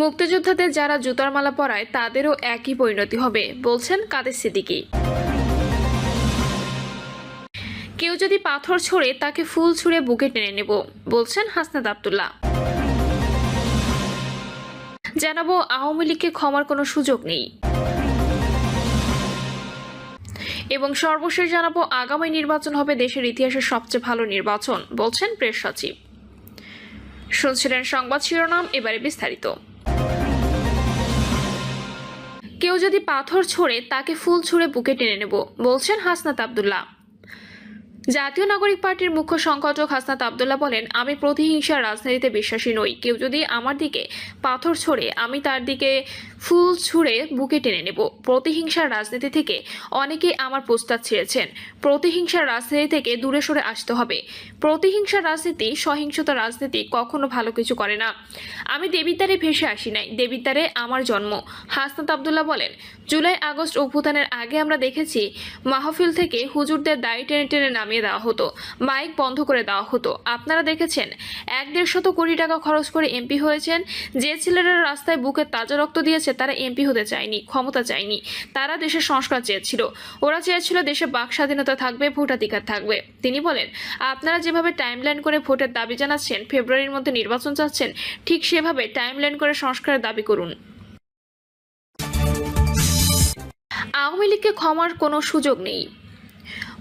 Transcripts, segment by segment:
মুক্তিযোদ্ধাদের যারা জুতার মালা পরায় তাদেরও একই পরিণতি হবে বলছেন কাদের সিদ্দিকী। কেউ যদি পাথর ছোড়ে তাকে ফুল ছুঁড়ে বুকে টেনে নেব বলছেন হাসনাত আব্দুল্লাহ। জানাবো আওয়ামী লীগকে ক্ষমার কোনো সুযোগ নেই এবং সর্বশেষ জানাবো আগামী নির্বাচন হবে দেশের ইতিহাসের সবচেয়ে ভালো নির্বাচন বলছেন প্রেস সচিব। শুনছিলেন সংবাদ শিরোনাম, এবারে বিস্তারিত। কেউ যদি পাথর ছোড়ে তাকে ফুল ছুঁড়ে বুকে টেনে নেব বলছেন হাসনাত আব্দুল্লাহ। জাতীয় নাগরিক পার্টির মুখ্য সংগঠক হাসনাত আব্দুল্লাহ বলেন, আমি প্রতিহিংসার রাজনীতিতে বিশ্বাসী নই। কেউ যদি আমার দিকে পাথর ছোড়ে আমি তার দিকে ফুল ছুঁড়ে বুকে টেনে নেব। প্রতিহিংসার রাজনীতি থেকে অনেকেই আমার প্রস্তাব ছেড়েছেন। প্রতিহিংসার রাজনীতি থেকে দূরে সরে আসতে হবে। প্রতিহিংসার রাজনীতি, সহিংসতা রাজনীতি কখনো ভালো কিছু করে না। আমি দেবিদ্বারে ভেসে আসি নাই, দেবিদ্বারে আমার জন্ম। হাসনাত আব্দুল্লাহ বলেন, জুলাই আগস্ট অভ্যুত্থানের আগে আমরা দেখেছি মাহফিল থেকে হুজুরদের দাড়ি টেনে টেনে নামিয়ে দেওয়া হতো, মাইক বন্ধ করে দেওয়া হতো। আপনারা দেখেছেন 100-150 কোটি টাকা খরচ করে এমপি হয়েছেন। যে ছেলেরা রাস্তায় বুকে তাজা রক্ত দিয়েছে তারা এমপি হতে চায়নি, ক্ষমতা চায়নি, তারা দেশের সংস্কার চেয়েছিল। ওরা চেয়েছিল দেশে বাক স্বাধীনতা থাকবে, ভোটাধিকার থাকবে। তিনি বলেন, আপনারা যেভাবে টাইমলাইন করে ভোটের দাবি জানাচ্ছেন, ফেব্রুয়ারির মধ্যে নির্বাচন চাচ্ছেন, ঠিক সেভাবে টাইমলাইন করে সংস্কারের দাবি করুন। আওয়ামী লীগকে ক্ষমার কোনো সুযোগ নেই।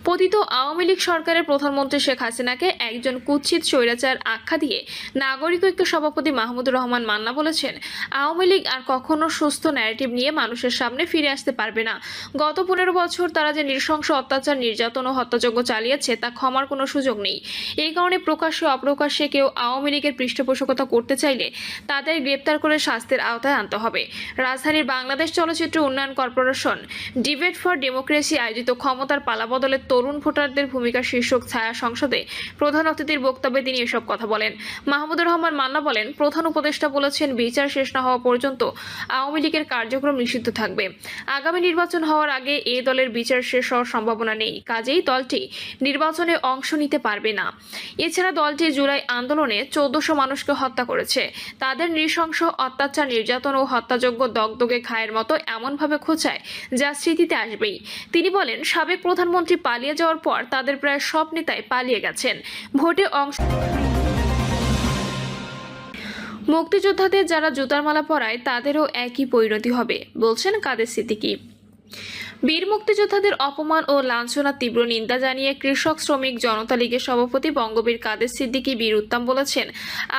পতিত আওয়ামী লীগ সরকারের প্রধানমন্ত্রী শেখ হাসিনাকে একজন কুৎসিত স্বৈরাচার আখ্যা দিয়ে নাগরিক ঐক্য সভাপতি মাহমুদুর রহমান মান্না বলেছেন, আওয়ামী লীগ আর কখনো সুস্থ ন্যারেটিভ নিয়ে মানুষের সামনে ফিরে আসতে পারবে না। গত 15 বছর তারা যে নৃশংস অত্যাচার, নির্যাতন ও হত্যাযজ্ঞ চালিয়েছে তা ক্ষমার কোনো সুযোগ নেই। এই কারণে প্রকাশ্যে অপ্রকাশ্যে কেউ আওয়ামী লীগের পৃষ্ঠপোষকতা করতে চাইলে তাদের গ্রেপ্তার করে শাস্তির আওতায় আনতে হবে। রাজধানীর বাংলাদেশ চলচ্চিত্র উন্নয়ন কর্পোরেশন ডিবেট ফর ডেমোক্রেসি আয়োজিত ক্ষমতার পালাবদলে তরুণ ভোটারদের ভূমিকা শীর্ষক ছায়া সংসদে প্রধান অতিথির বক্তব্যে তিনি এসব কথা বলেন। মাহমুদুর রহমান মান্না বলেন, প্রধান উপদেষ্টা বলেছেন, বিচার শেষ না হওয়া পর্যন্ত আওয়ামী লীগের কার্যক্রম নিষিদ্ধ থাকবে। আগামী নির্বাচন হওয়ার আগে এ দলের বিচার শেষ হওয়ার সম্ভাবনা নেই, কাজেই দলটি নির্বাচনে অংশ নিতে পারবে না। এছাড়া দলটি জুলাই আন্দোলনে 1400 মানুষকে হত্যা করেছে। তাদের নৃশংস অত্যাচার, নির্যাতন ও হত্যাযজ্ঞ দগদগে খায়ের মতো এমনভাবে খোঁচায় যা স্মৃতিতে আসবেই। তিনি বলেন, সাবেক প্রধানমন্ত্রী পালিয়ে যাওয়ার পর তাদের প্রায় সব নেতাই পালিয়ে গেছেন। ভোটে অংশ মুক্তিযোদ্ধাদের যারা জুতার মালা পরায় তাদেরও একই পরিণতি হবে বলছেন কাদের সিদ্দিকী। বীর মুক্তিযোদ্ধাদের অপমান ও লাঞ্ছনার তীব্র নিন্দা জানিয়ে কৃষক শ্রমিক জনতা লীগের সভাপতি বঙ্গবীর কাদের সিদ্দিকী বীর উত্তম বলেছেন,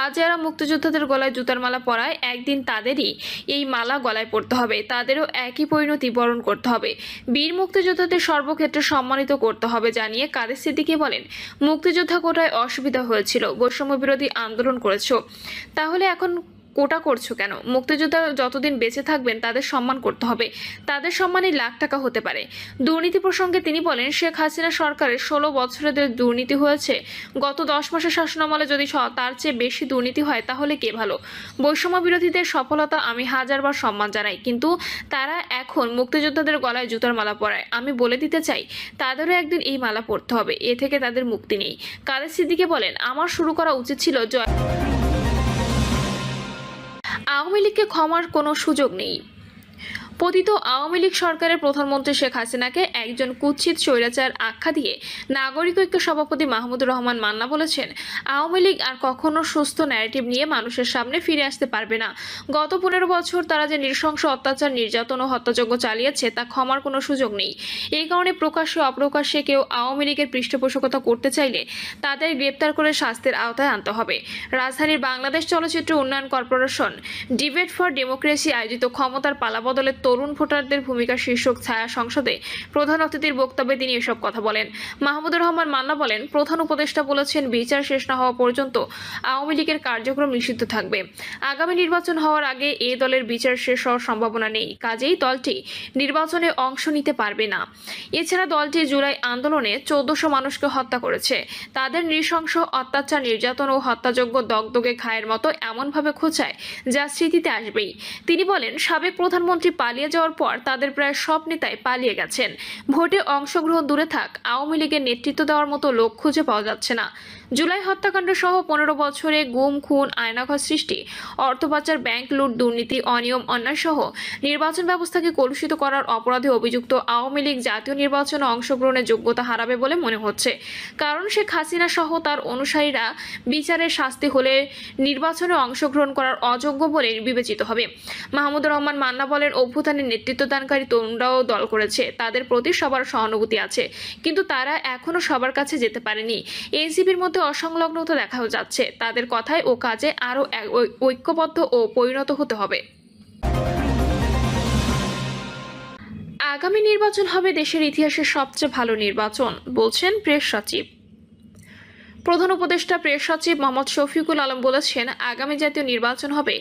আজ যারা মুক্তিযোদ্ধাদের গলায় জুতার মালা পরায় একদিন তাদেরই এই মালা গলায় পড়তে হবে, তাদেরও একই পরিণতি বরণ করতে হবে। বীর মুক্তিযোদ্ধাদের সর্বক্ষেত্রে সম্মানিত করতে হবে জানিয়ে কাদের সিদ্দিকী বলেন, মুক্তিযোদ্ধা কোটায় অসুবিধা হয়েছিল, বৈষম্য বিরোধী আন্দোলন করেছ, তাহলে এখন কোটা করছো কেন? মুক্তিযোদ্ধা যতদিন বেঁচে থাকবেন তাদের সম্মান করতে হবে, তাদের সম্মানই লাখ টাকা হতে পারে। দুর্নীতি প্রসঙ্গে তিনি বলেন, শেখ হাসিনা সরকারের 16 বছরে দুর্নীতি হয়েছে। গত 10 মাসের শাসনামলে যদি তার চেয়ে বেশি দুর্নীতি হয় তাহলে কে ভালো? বৈষম্য বিরোধীদের সফলতা আমি হাজারবার সম্মান জানাই, কিন্তু তারা এখন মুক্তিযোদ্ধাদের গলায় জুতার মালা পরায়। আমি বলে দিতে চাই, তাদেরও একদিন এই মালা পরতে হবে, এ থেকে তাদের মুক্তি নেই। কাদের সিদ্দিকী বলেন, আমার শুরু করা উচিত ছিল আওয়ামী লীগকে ক্ষমার কোনো সুযোগ নেই। পতিত আওয়ামী লীগ সরকারের প্রধানমন্ত্রী শেখ হাসিনাকে একজন কুৎসিত স্বৈরাচার আখ্যা দিয়ে নাগরিক ঐক্য সভাপতি মাহমুদুর রহমান মান্না বলেছেন, আওয়ামী লীগ আর কখনো সুস্থ ন্যারেটিভ নিয়ে মানুষের সামনে ফিরে আসতে পারবে না। গত 15 বছর তারা যে নৃশংস অত্যাচার, নির্যাতন ও হত্যাযজ্ঞ চালিয়েছে তা ক্ষমার কোনো সুযোগ নেই। এই কারণে প্রকাশ্যে অপ্রকাশ্যে কেউ আওয়ামী লীগের পৃষ্ঠপোষকতা করতে চাইলে তাদের গ্রেপ্তার করে শাস্তির আওতায় আনতে হবে। রাজধানীর বাংলাদেশ চলচ্চিত্র উন্নয়ন কর্পোরেশন ডিবেট ফর ডেমোক্রেসি আয়োজিত ক্ষমতার পালাবদলে তরুণ ভোটারদের ভূমিকা শীর্ষক ছায়া সংসদে প্রধান অতিথির বক্তব্যে তিনি এসব কথা বলেন। মাহমুদুর রহমান মান্না বলেন, প্রধান উপদেষ্টা বলেছেন, বিচার শেষ না হওয়া পর্যন্ত আওয়ামী লীগের কার্যক্রম নিষিদ্ধ থাকবে। আগামী নির্বাচন হওয়ার আগে এ দলের বিচার শেষ হওয়ার সম্ভাবনা নেই, কাজেই দলটি নির্বাচনে অংশ নিতে পারবে না। এছাড়া দলটি জুলাই আন্দোলনে 1400 মানুষকে হত্যা করেছে। তাদের নৃশংস অত্যাচার, নির্যাতন ও হত্যাযজ্ঞ দগদগে খায়ের মতো এমনভাবে খোঁচায় যা স্মৃতিতে আসবেই। তিনি বলেন, সাবেক প্রধানমন্ত্রী পালিয়ে যাওয়ার পর তাদের প্রায় সব নেতাই পালিয়ে গেছেন। ভোটে অংশগ্রহণ দূরে থাক, আওয়ামী লীগের নেতৃত্ব দেওয়ার মতো লোক খুঁজে পাওয়া যাচ্ছে না। জুলাই হত্যাকাণ্ড সহ 15 বছরে গুম, খুন, আয়নাঘর সৃষ্টি, অর্থ পাচার, ব্যাংক লুট, দুর্নীতি, অনিয়ম, অন্যায় সহ নির্বাচন ব্যবস্থাকে কলুষিত করার অপরাধে অভিযুক্ত আওয়ামী লীগ জাতীয় নির্বাচনে অংশগ্রহণের যোগ্যতা হারাবে বলে মনে হচ্ছে। কারণ শেখ হাসিনা সহ তার অনুসারীরা বিচারের শাস্তি হলে নির্বাচনে অংশগ্রহণ করার অযোগ্য বলে বিবেচিত হবে। মাহমুদুর রহমান মান্না বলেন, অভ্যুত্থানের নেতৃত্বদানকারী তরুণরাও দল করেছে, তাদের প্রতি সবার সহানুভূতি আছে, কিন্তু তারা এখনো সবার কাছে যেতে পারেনি। এনসিপির মধ্যে অসংলগ্নতা দেখা যাচ্ছে, তাদের কথায় ও কাজে আরও ঐক্যবদ্ধ ও পরিণত হতে হবে। আগামী নির্বাচন হবে দেশের ইতিহাসে সবচেয়ে ভালো নির্বাচন, বলছেন প্রেস সচিব। প্রধান উপদেষ্টা প্রেস সচিব মোহাম্মদ শফিকুল আলম বলেছেন, আগামী জাতীয় নির্বাচন হবে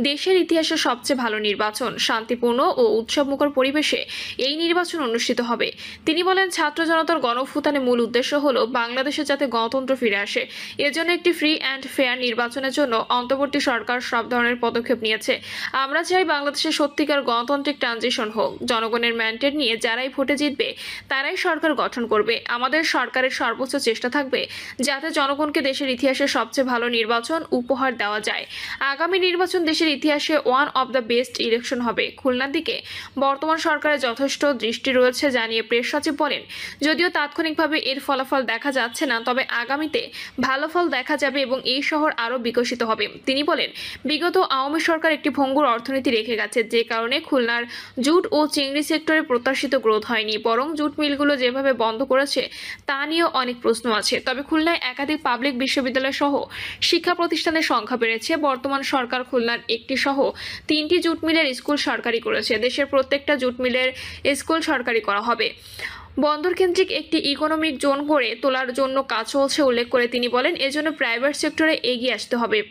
দেশের ইতিহাসে সবচেয়ে ভালো নির্বাচন। শান্তিপূর্ণ ও উৎসবমুখর পরিবেশে এই নির্বাচন অনুষ্ঠিত হবে। তিনি বলেন, ছাত্র জনতার গণঅভ্যুত্থানের মূল উদ্দেশ্য হলো বাংলাদেশে যাতে গণতন্ত্র ফিরে আসে। এজন্য একটি ফ্রি অ্যান্ড ফেয়ার নির্বাচনের জন্য অন্তর্বর্তী সরকার সব ধরনের পদক্ষেপ নিয়েছে। আমরা চাই বাংলাদেশে সত্যিকার গণতান্ত্রিক ট্রানজিশন হোক। জনগণের ম্যান্ডেট নিয়ে যারাই ভোটে জিতবে তারাই সরকার গঠন করবে। আমাদের সরকারের সর্বোচ্চ চেষ্টা থাকবে যাতে জনগণকে দেশের ইতিহাসে সবচেয়ে ভালো নির্বাচন উপহার দেওয়া যায়। আগামী নির্বাচন দেশের ইতিহাসে one of the best election হবে। খুলনার দিকে বর্তমান সরকারের যথেষ্ট দৃষ্টি রয়েছে জানিয়ে প্রেস সচিব বলেন, যদিও তাৎক্ষণিকভাবে এর ফলাফল দেখা যাচ্ছে না, তবে আগামীতে ভালো ফল দেখা যাবে এবং এই শহর আরও বিকশিত হবে। তিনি বলেন, বিগত আওয়ামী সরকার একটি ভঙ্গুর অর্থনীতি রেখে গেছে, যে কারণে খুলনার জুট ও চিংড়ি সেক্টরে প্রত্যাশিত গ্রোথ হয়নি, বরং জুট মিলগুলো যেভাবে বন্ধ করেছে তা নিয়েও অনেক প্রশ্ন আছে। তবে খুলনায় একাধিক পাবলিক বিশ্ববিদ্যালয় সহ শিক্ষা প্রতিষ্ঠানের সংখ্যা বেড়েছে। বর্তমান সরকার খুলনার একটি সহ 3টি জুট মিলের স্কুল সরকারি করেছে। দেশের প্রত্যেকটা জুট মিলের স্কুল সরকারি করা হবে। বন্দর কেন্দ্রিক একটি ইকোনমিক জোন গড়ে তোলার জন্য কাজ চলছে উল্লেখ করে তিনি বলেন, এজন্য প্রাইভেট সেক্টরে এগিয়ে আসতে হবে।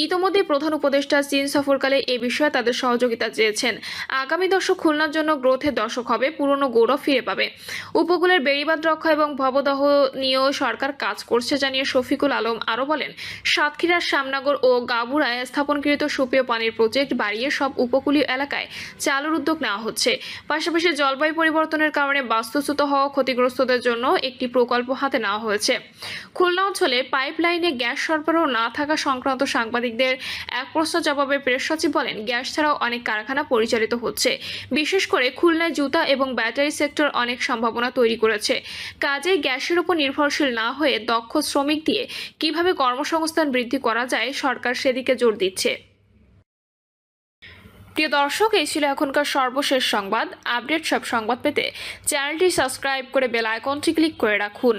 ইতোমধ্যে প্রধান উপদেষ্টা চীন সফরকালে এ বিষয়ে তাদের সহযোগিতা চেয়েছেন। আগামী দশক খুলনার জন্য গ্রোথের দশক হবে, পুরনো গৌরব ফিরে পাবে। উপকূলের বেড়িবাঁধ রক্ষা এবং ভবদহ নিয়েও সরকার কাজ করছে জানিয়ে শফিকুল আলম আরও বলেন, সাতক্ষীরার শ্যামনগর ও গাবুরায় স্থাপনকৃত সুপেয় পানির প্রজেক্ট বাড়িয়ে সব উপকূলীয় এলাকায় চালুর উদ্যোগ নেওয়া হচ্ছে। পাশাপাশি জলবায়ু পরিবর্তনের কারণে বাস্তুচ্যুত হওয়া ক্ষতিগ্রস্তদের জন্য একটি প্রকল্প হাতে নেওয়া হয়েছে। খুলনা অঞ্চলে পাইপলাইনে গ্যাস সরবরাহ না থাকা সংক্রান্ত সাংবাদিকদের এক প্রশ্ন জবাবে প্রেস সচিব বলেন, গ্যাস ছাড়াও অনেক কারখানা পরিচালিত হচ্ছে। বিশেষ করে খুলনায় জুতা এবং ব্যাটারি সেক্টর অনেক সম্ভাবনা তৈরি করেছে। কাজেই গ্যাসের উপর নির্ভরশীল না হয়ে দক্ষ শ্রমিক দিয়ে কিভাবে কর্মসংস্থান বৃদ্ধি করা যায়, সরকার সেদিকে জোর দিচ্ছে। প্রিয় দর্শক, এই ছিল এখনকার সর্বশেষ সংবাদ। আপডেট সব সংবাদ পেতে চ্যানেলটি সাবস্ক্রাইব করে বেল আইকনটি ক্লিক করে রাখুন।